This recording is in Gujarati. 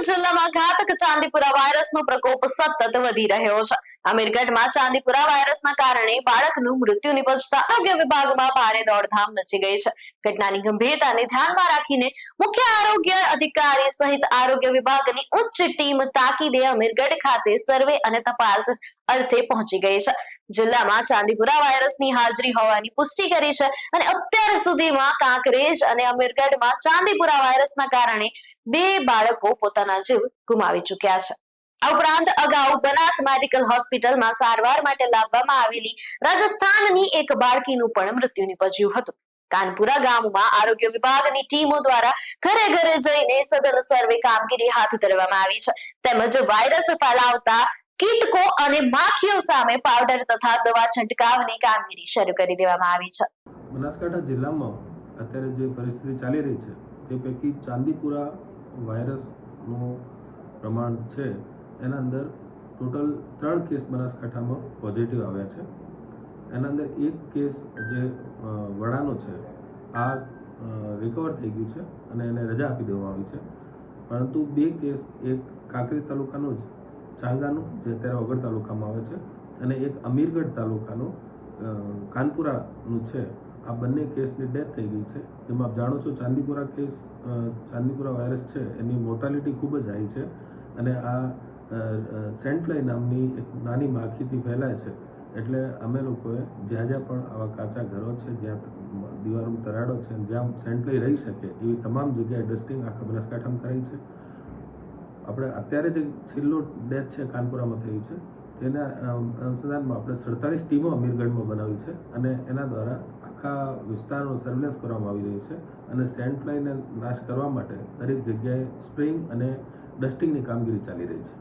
જિલ્લામાં ઘાતક ચાંદીપુરા વાયરસનો પ્રકોપ સતત વધી રહ્યો છે। અમીરગઢમાં ચાંદીપુરા વાયરસના કારણે બાળકનું મૃત્યુ નિપજતા આરોગ્ય વિભાગમાં ભારે દોડધામ મચી ગઈ છે। ઘટનાની ગંભીરતાને ધ્યાનમાં રાખીને મુખ્ય આરોગ્ય અધિકારી સહિત આરોગ્ય વિભાગની ઉચ્ચ ટીમ તાકીદે અમીરગઢ ખાતે સર્વે અને તપાસ અર્થે પહોંચી ગઈ છે। જિલ્લામાં ચાંદીપુરા વાયરસની હાજરી હોવાની પુષ્ટિ કરી છે અને અત્યાર સુધીમાં કાંકરેજ અને અમીરગઢમાં ચાંદીપુરા વાયરસના કારણે 2 બાળકો પોતાના જીવ ગુમાવી ચૂક્યા છે। આ ઉપરાંત અગાઉ બનાસ મેડિકલ હોસ્પિટલમાં સારવાર માટે લાવવામાં આવેલી રાજસ્થાનની એક બાળકીનું પણ મૃત્યુ નિપજ્યું હતું। કાનપુરા ગામમાં આરોગ્ય વિભાગની ટીમો દ્વારા ઘરે ઘરે જઈને સઘન સર્વે કામગીરી હાથ ધરવામાં આવી છે તેમજ વાયરસ ફેલાવતા કીટકો અને માખીઓ સામે પાવડર તથા દવા છંટકાવની કામગીરી શરૂ કરી દેવામાં આવી છે। બનાસકાંઠા જિલ્લામાં અત્યારે જે પરિસ્થિતિ ચાલી રહી છે તે પૈકી ચાંદીપુરા વાયરસનું પ્રમાણ છે એના અંદર ટોટલ 3 કેસ બનાસકાંઠામાં પોઝિટિવ આવ્યા છે। એના અંદર એક કેસ જે વડાનો છે આ રિકવર થઈ ગયું છે અને એને રજા આપી દેવામાં આવી છે, પરંતુ 2 કેસ એક કાંકરેજ તાલુકાનું જ ચાંગાનું જે અત્યારે વગર તાલુકામાં આવે છે અને એક અમીરગઢ તાલુકાનું કાનપુરાનું છે। આ બંને કેસની ડેથ થઈ ગઈ છે। એમાં આપ જાણો છો ચાંદીપુરા વાયરસ છે એની મોર્ટાલિટી ખૂબ જ હાઈ છે અને આ સેન્ટ ફ્લાય નામની એક નાની માખીથી ફેલાય છે। એટલે અમે લોકોએ જ્યાં જ્યાં પણ આવા કાચા ઘરો છે, જ્યાં દિવાલોમાં તરાડો છે, જ્યાં સેન્ટ ફ્લાય રહી શકે એવી તમામ જગ્યાએ ડસ્ટિંગ આખા બનાસકાંઠામાં કરાઈ છે। આપણે અત્યારે જે છેલ્લો ડેથ છે કાનપુરામાં થયું છે તેના અનુસંધાનમાં આપણે 47 ટીમો અમીરગઢમાં બનાવી છે અને એના દ્વારા આખા વિસ્તારનો સર્વેલન્સ કરવામાં આવી રહ્યું છે અને સેન્ટ ફ્લાયને નાશ કરવા માટે દરેક જગ્યાએ સ્પ્રેઇંગ અને ડસ્ટિંગની કામગીરી ચાલી રહી છે।